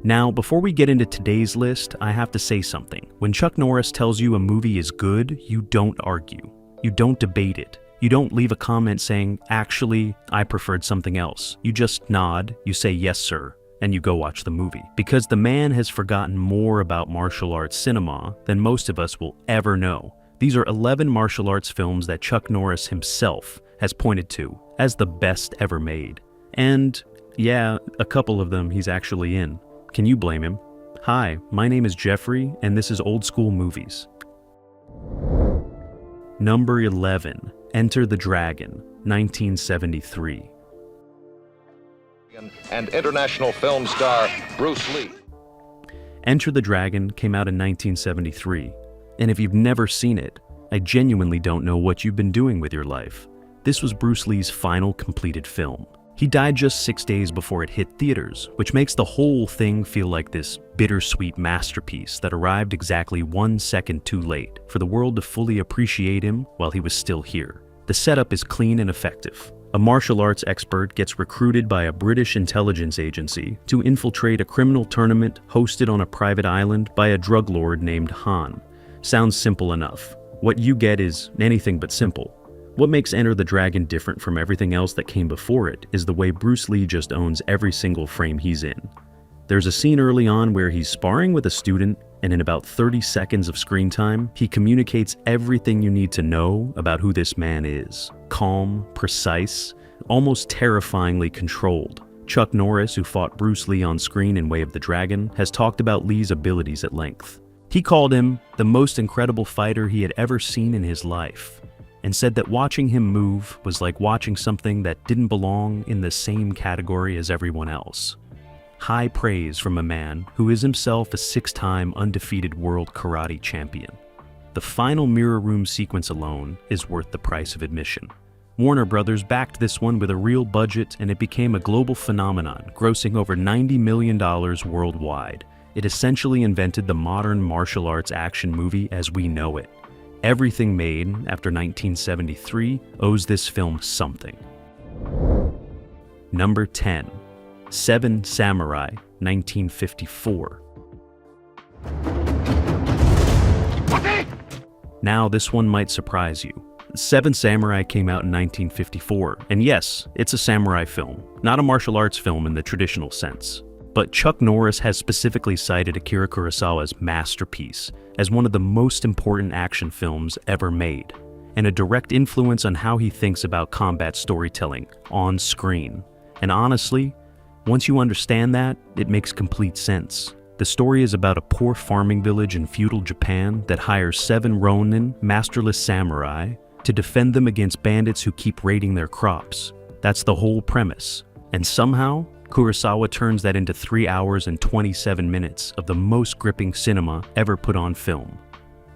Now, before we get into today's list, I have to say something. When Chuck Norris tells you a movie is good, you don't argue. You don't debate it. You don't leave a comment saying, actually, I preferred something else. You just nod, you say yes sir, and you go watch the movie. Because the man has forgotten more about martial arts cinema than most of us will ever know. These are 11 martial arts films that Chuck Norris himself has pointed to as the best ever made. And yeah, a couple of them he's actually in. Can you blame him? Hi, my name is Jeffrey, and this is Old School Movies. Number 11, Enter the Dragon, 1973. And international film star Bruce Lee. Enter the Dragon came out in 1973, and if you've never seen it, I genuinely don't know what you've been doing with your life. This was Bruce Lee's final completed film. He died just 6 days before it hit theaters, which makes the whole thing feel like this bittersweet masterpiece that arrived exactly 1 second too late for the world to fully appreciate him while he was still here. The setup is clean and effective. A martial arts expert gets recruited by a British intelligence agency to infiltrate a criminal tournament hosted on a private island by a drug lord named Han. Sounds simple enough. What you get is anything but simple. What makes Enter the Dragon different from everything else that came before it is the way Bruce Lee just owns every single frame he's in. There's a scene early on where he's sparring with a student, and in about 30 seconds of screen time, he communicates everything you need to know about who this man is. Calm, precise, almost terrifyingly controlled. Chuck Norris, who fought Bruce Lee on screen in Way of the Dragon, has talked about Lee's abilities at length. He called him the most incredible fighter he had ever seen in his life, and said that watching him move was like watching something that didn't belong in the same category as everyone else. High praise from a man who is himself a 6-time undefeated world karate champion. The final mirror room sequence alone is worth the price of admission. Warner Brothers backed this one with a real budget, and it became a global phenomenon, grossing over $90 million worldwide. It essentially invented the modern martial arts action movie as we know it. Everything made after 1973 owes this film something. Number 10, Seven Samurai, 1954. Now this one might surprise you. Seven Samurai came out in 1954, and yes, it's a samurai film, not a martial arts film in the traditional sense. But Chuck Norris has specifically cited Akira Kurosawa's masterpiece as one of the most important action films ever made, and a direct influence on how he thinks about combat storytelling on screen. And honestly, once you understand that, it makes complete sense. The story is about a poor farming village in feudal Japan that hires 7 ronin, masterless samurai, to defend them against bandits who keep raiding their crops. That's the whole premise. And somehow, Kurosawa turns that into 3 hours and 27 minutes of the most gripping cinema ever put on film.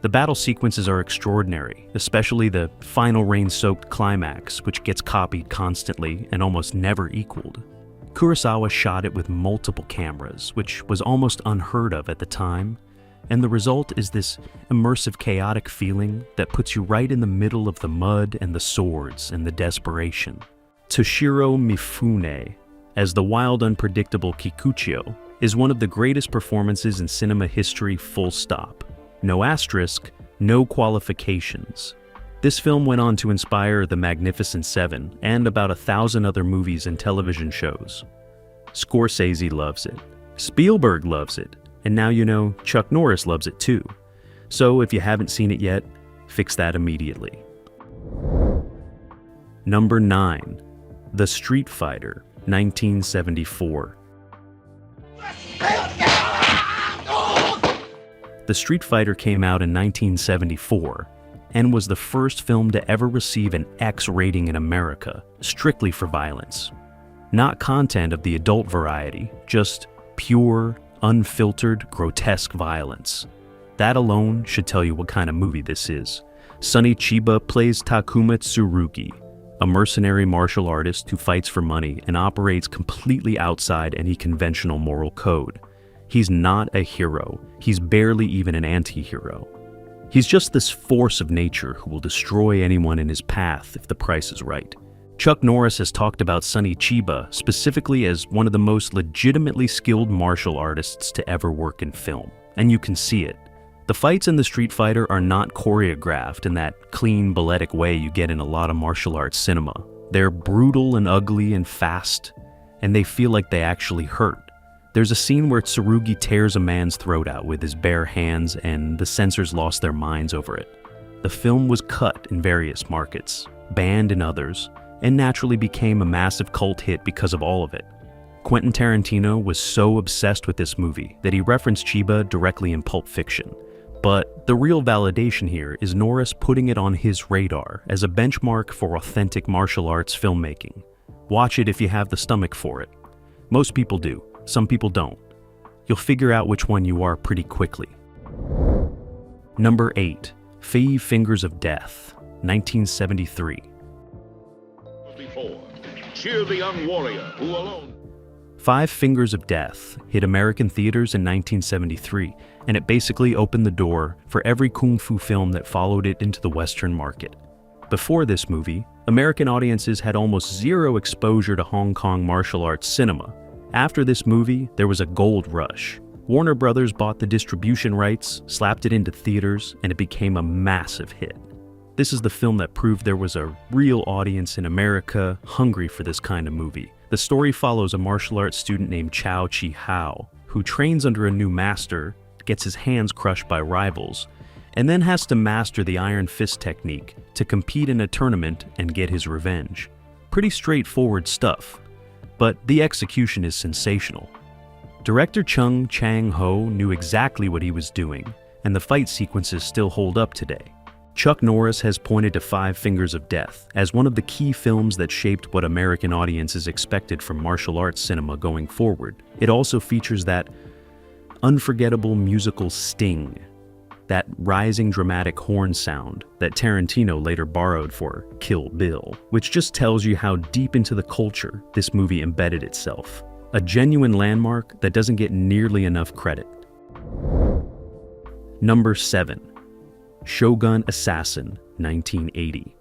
The battle sequences are extraordinary, especially the final rain-soaked climax, which gets copied constantly and almost never equaled. Kurosawa shot it with multiple cameras, which was almost unheard of at the time, and the result is this immersive, chaotic feeling that puts you right in the middle of the mud and the swords and the desperation. Toshiro Mifune, as the wild, unpredictable Kikuchio, is one of the greatest performances in cinema history, full stop. No asterisk, no qualifications. This film went on to inspire The Magnificent Seven and about 1,000 other movies and television shows. Scorsese loves it, Spielberg loves it, and now you know Chuck Norris loves it too. So if you haven't seen it yet, fix that immediately. Number 9, The Street Fighter, 1974. The Street Fighter came out in 1974 and was the first film to ever receive an X rating in America, strictly for violence. Not content of the adult variety, just pure, unfiltered, grotesque violence. That alone should tell you what kind of movie this is. Sonny Chiba plays Takuma Tsurugi, a mercenary martial artist who fights for money and operates completely outside any conventional moral code. He's not a hero. He's barely even an anti-hero. He's just this force of nature who will destroy anyone in his path if the price is right. Chuck Norris has talked about Sonny Chiba specifically as one of the most legitimately skilled martial artists to ever work in film, and you can see it. The fights in The Street Fighter are not choreographed in that clean, balletic way you get in a lot of martial arts cinema. They're brutal and ugly and fast, and they feel like they actually hurt. There's a scene where Tsurugi tears a man's throat out with his bare hands, and the censors lost their minds over it. The film was cut in various markets, banned in others, and naturally became a massive cult hit because of all of it. Quentin Tarantino was so obsessed with this movie that he referenced Chiba directly in Pulp Fiction. But the real validation here is Norris putting it on his radar as a benchmark for authentic martial arts filmmaking. Watch it if you have the stomach for it. Most people do, some people don't. You'll figure out which one you are pretty quickly. Number 8, 5 Fingers of Death, 1973. Cheer the young warrior who alone. 5 Fingers of Death hit American theaters in 1973, and it basically opened the door for every kung fu film that followed it into the Western market. Before this movie, American audiences had almost zero exposure to Hong Kong martial arts cinema. After this movie, there was a gold rush. Warner Brothers bought the distribution rights, slapped it into theaters, and it became a massive hit. This is the film that proved there was a real audience in America hungry for this kind of movie. The story follows a martial arts student named Chow Chi-hao, who trains under a new master, gets his hands crushed by rivals, and then has to master the Iron Fist technique to compete in a tournament and get his revenge. Pretty straightforward stuff, but the execution is sensational. Director Chung Chang-ho knew exactly what he was doing, and the fight sequences still hold up today. Chuck Norris has pointed to 5 Fingers of Death as one of the key films that shaped what American audiences expected from martial arts cinema going forward. It also features that unforgettable musical sting, that rising dramatic horn sound that Tarantino later borrowed for Kill Bill, which just tells you how deep into the culture this movie embedded itself. A genuine landmark that doesn't get nearly enough credit. Number 7. Shogun Assassin, 1980.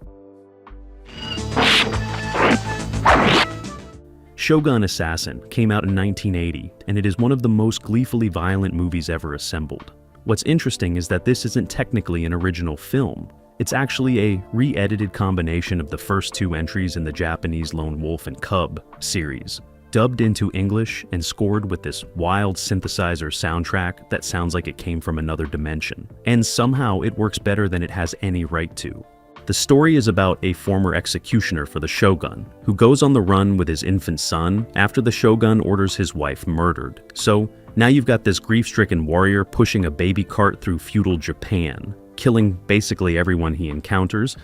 Shogun Assassin came out in 1980, and it is one of the most gleefully violent movies ever assembled. What's interesting is that this isn't technically an original film. It's actually a re-edited combination of the first 2 entries in the Japanese Lone Wolf and Cub series, dubbed into English and scored with this wild synthesizer soundtrack that sounds like it came from another dimension. And somehow it works better than it has any right to. The story is about a former executioner for the Shogun, who goes on the run with his infant son after the Shogun orders his wife murdered. So now you've got this grief-stricken warrior pushing a baby cart through feudal Japan, killing basically everyone he encounters,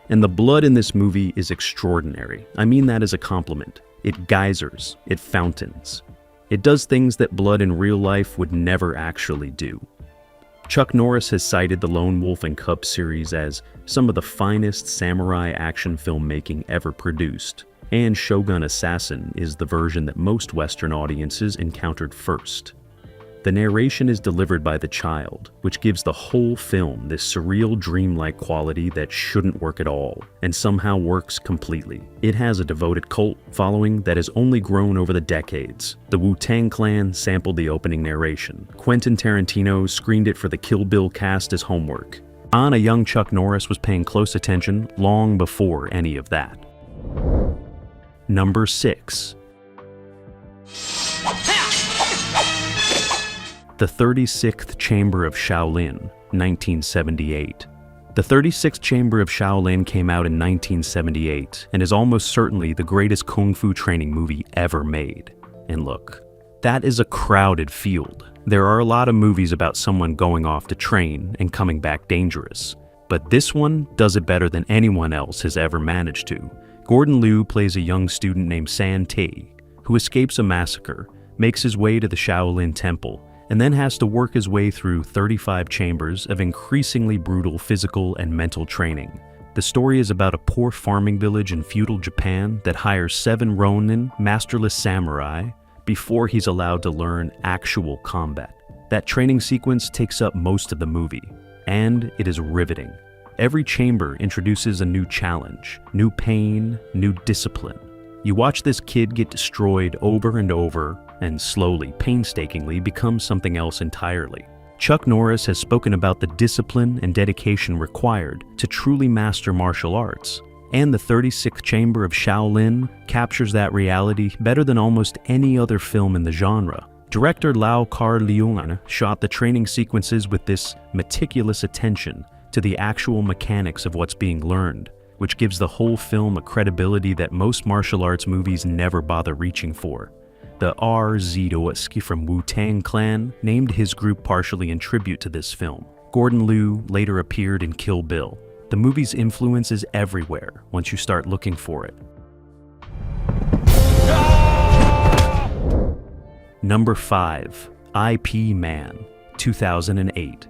and the blood in this movie is extraordinary. I mean that as a compliment. It geysers, it fountains. It does things that blood in real life would never actually do. Chuck Norris has cited the Lone Wolf and Cub series as some of the finest samurai action filmmaking ever produced, and Shogun Assassin is the version that most Western audiences encountered first. The narration is delivered by the child, which gives the whole film this surreal, dreamlike quality that shouldn't work at all, and somehow works completely. It has a devoted cult following that has only grown over the decades. The Wu-Tang Clan sampled the opening narration. Quentin Tarantino screened it for the Kill Bill cast as homework. A young Chuck Norris was paying close attention long before any of that. Number 6. The 36th Chamber of Shaolin, 1978. The 36th Chamber of Shaolin came out in 1978 and is almost certainly the greatest kung fu training movie ever made. And look, that is a crowded field. There are a lot of movies about someone going off to train and coming back dangerous, but this one does it better than anyone else has ever managed to. Gordon Liu plays a young student named San Te, who escapes a massacre, makes his way to the Shaolin Temple, and then has to work his way through 35 chambers of increasingly brutal physical and mental training. The story is about a poor farming village in feudal Japan that hires 7 ronin, masterless samurai, before he's allowed to learn actual combat. That training sequence takes up most of the movie, and it is riveting. Every chamber introduces a new challenge, new pain, new discipline. You watch this kid get destroyed over and over, and slowly, painstakingly, become something else entirely. Chuck Norris has spoken about the discipline and dedication required to truly master martial arts, and the 36th Chamber of Shaolin captures that reality better than almost any other film in the genre. Director Lau Kar-leung shot the training sequences with this meticulous attention to the actual mechanics of what's being learned, which gives the whole film a credibility that most martial arts movies never bother reaching for. The RZOSK from Wu-Tang Clan named his group partially in tribute to this film. Gordon Liu later appeared in Kill Bill. The movie's influence is everywhere once you start looking for it. Number 5. IP Man, 2008.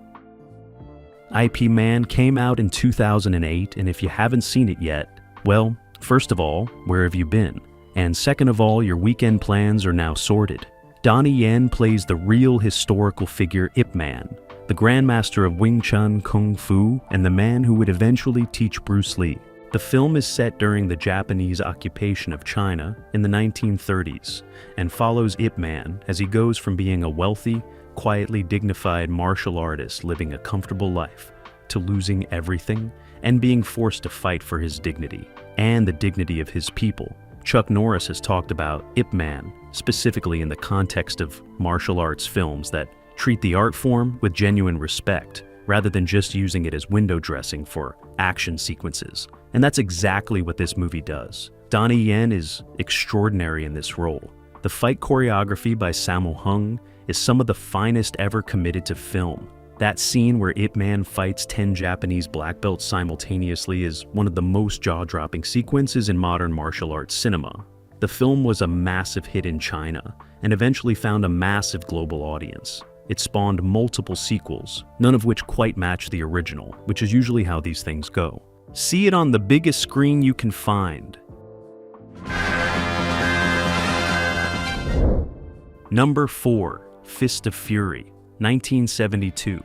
IP Man came out in 2008, and if you haven't seen it yet, well, first of all, where have you been? And second of all, your weekend plans are now sorted. Donnie Yen plays the real historical figure Ip Man, the grandmaster of Wing Chun Kung Fu and the man who would eventually teach Bruce Lee. The film is set during the Japanese occupation of China in the 1930s and follows Ip Man as he goes from being a wealthy, quietly dignified martial artist living a comfortable life to losing everything and being forced to fight for his dignity and the dignity of his people. Chuck Norris has talked about Ip Man specifically in the context of martial arts films that treat the art form with genuine respect rather than just using it as window dressing for action sequences. And that's exactly what this movie does. Donnie Yen is extraordinary in this role. The fight choreography by Sammo Hung is some of the finest ever committed to film. That scene where Ip Man fights 10 Japanese black belts simultaneously is one of the most jaw-dropping sequences in modern martial arts cinema. The film was a massive hit in China and eventually found a massive global audience. It spawned multiple sequels, none of which quite match the original, which is usually how these things go. See it on the biggest screen you can find. Number 4. Fist of Fury, 1972.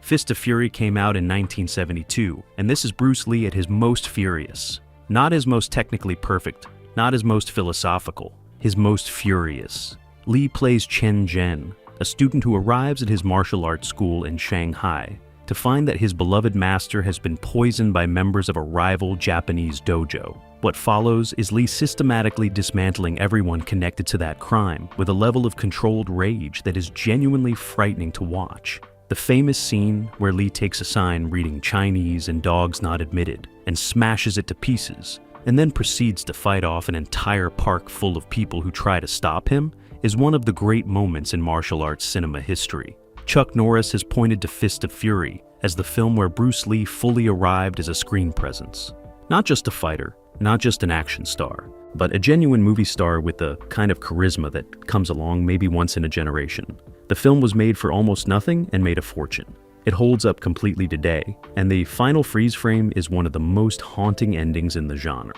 Fist of Fury came out in 1972, and this is Bruce Lee at his most furious. Not his most technically perfect, not his most philosophical, his most furious. Lee plays Chen Zhen, a student who arrives at his martial arts school in Shanghai to find that his beloved master has been poisoned by members of a rival Japanese dojo. What follows is Lee systematically dismantling everyone connected to that crime with a level of controlled rage that is genuinely frightening to watch. The famous scene where Lee takes a sign reading Chinese and dogs not admitted and smashes it to pieces, and then proceeds to fight off an entire park full of people who try to stop him, is one of the great moments in martial arts cinema history. Chuck Norris has pointed to Fist of Fury as the film where Bruce Lee fully arrived as a screen presence. Not just a fighter, not just an action star, but a genuine movie star with the kind of charisma that comes along maybe once in a generation. The film was made for almost nothing and made a fortune. It holds up completely today, and the final freeze frame is one of the most haunting endings in the genre.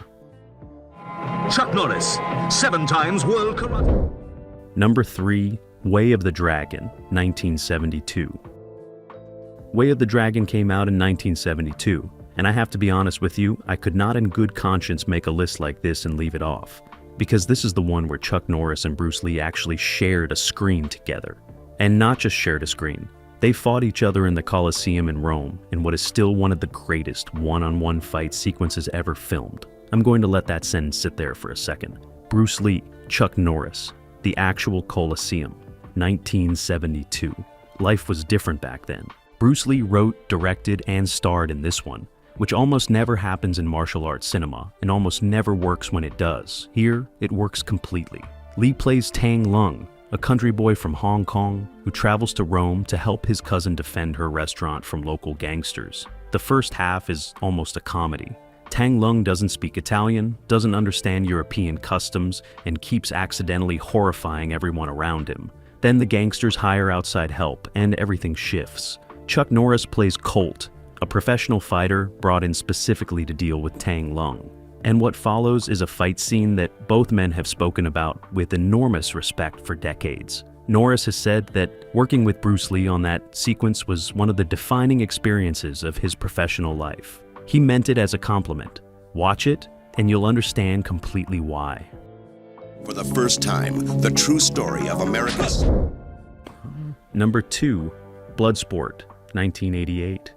Chuck Norris, 7 times world karate. Number 3. Way of the Dragon, 1972. Way of the Dragon came out in 1972, and I have to be honest with you, I could not in good conscience make a list like this and leave it off, because this is the one where Chuck Norris and Bruce Lee actually shared a screen together. And not just shared a screen, they fought each other in the Colosseum in Rome in what is still one of the greatest one-on-one fight sequences ever filmed. I'm going to let that sentence sit there for a second. Bruce Lee, Chuck Norris, the actual Colosseum, 1972. Life was different back then. Bruce Lee wrote, directed, and starred in this one, which almost never happens in martial arts cinema and almost never works when it does. Here, it works completely. Lee plays Tang Lung, a country boy from Hong Kong who travels to Rome to help his cousin defend her restaurant from local gangsters. The first half is almost a comedy. Tang Lung doesn't speak Italian, doesn't understand European customs, and keeps accidentally horrifying everyone around him. Then the gangsters hire outside help, and everything shifts. Chuck Norris plays Colt, a professional fighter brought in specifically to deal with Tang Lung. And what follows is a fight scene that both men have spoken about with enormous respect for decades. Norris has said that working with Bruce Lee on that sequence was one of the defining experiences of his professional life. He meant it as a compliment. Watch it, and you'll understand completely why. For the first time, the true story of America's... Number 2, Bloodsport, 1988.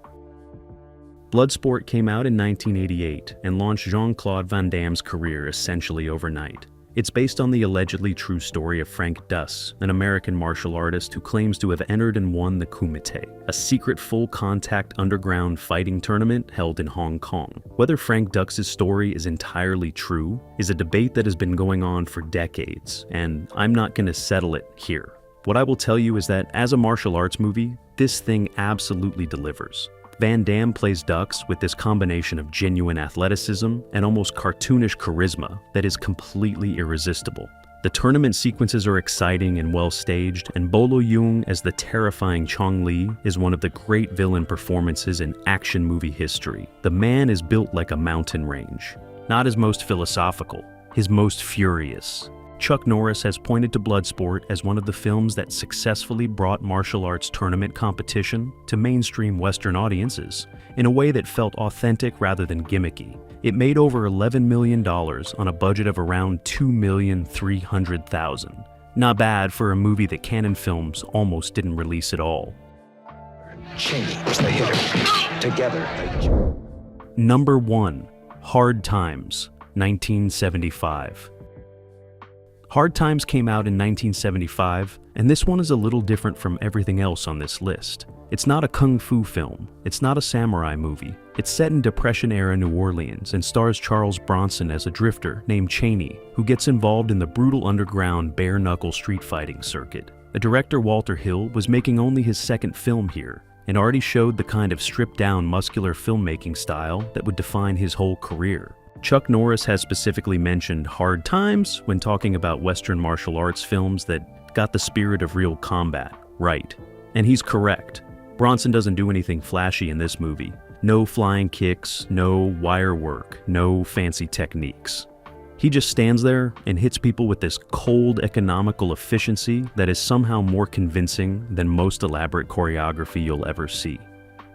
Bloodsport came out in 1988 and launched Jean-Claude Van Damme's career essentially overnight. It's based on the allegedly true story of Frank Duss, an American martial artist who claims to have entered and won the Kumite, a secret full-contact underground fighting tournament held in Hong Kong. Whether Frank Duss's story is entirely true is a debate that has been going on for decades, and I'm not going to settle it here. What I will tell you is that as a martial arts movie, this thing absolutely delivers. Van Damme plays Dux with this combination of genuine athleticism and almost cartoonish charisma that is completely irresistible. The tournament sequences are exciting and well staged, and Bolo Yeung as the terrifying Chong Li is one of the great villain performances in action movie history. The man is built like a mountain range. Not his most philosophical, his most furious. Chuck Norris has pointed to Bloodsport as one of the films that successfully brought martial arts tournament competition to mainstream Western audiences in a way that felt authentic rather than gimmicky. It made over $11 million on a budget of around $2,300,000. Not bad for a movie that Cannon Films almost didn't release at all. Change the hitter. Together. Number 1, Hard Times, 1975. Hard Times came out in 1975, and this one is a little different from everything else on this list. It's not a kung fu film, it's not a samurai movie. It's set in Depression-era New Orleans and stars Charles Bronson as a drifter named Cheney, who gets involved in the brutal underground bare-knuckle street fighting circuit. The director Walter Hill was making only his second film here, and already showed the kind of stripped-down muscular filmmaking style that would define his whole career. Chuck Norris has specifically mentioned Hard Times when talking about Western martial arts films that got the spirit of real combat right. And he's correct. Bronson doesn't do anything flashy in this movie. No flying kicks, no wire work, no fancy techniques. He just stands there and hits people with this cold, economical efficiency that is somehow more convincing than most elaborate choreography you'll ever see.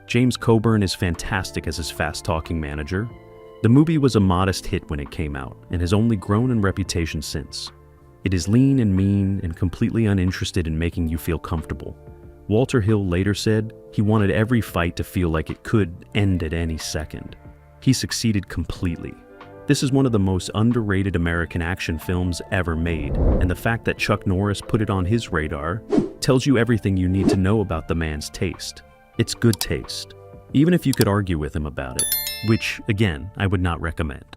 James Coburn is fantastic as his fast-talking manager. The movie was a modest hit when it came out, and has only grown in reputation since. It is lean and mean and completely uninterested in making you feel comfortable. Walter Hill later said he wanted every fight to feel like it could end at any second. He succeeded completely. This is one of the most underrated American action films ever made, and the fact that Chuck Norris put it on his radar tells you everything you need to know about the man's taste. It's good taste, even if you could argue with him about it, which, again, I would not recommend.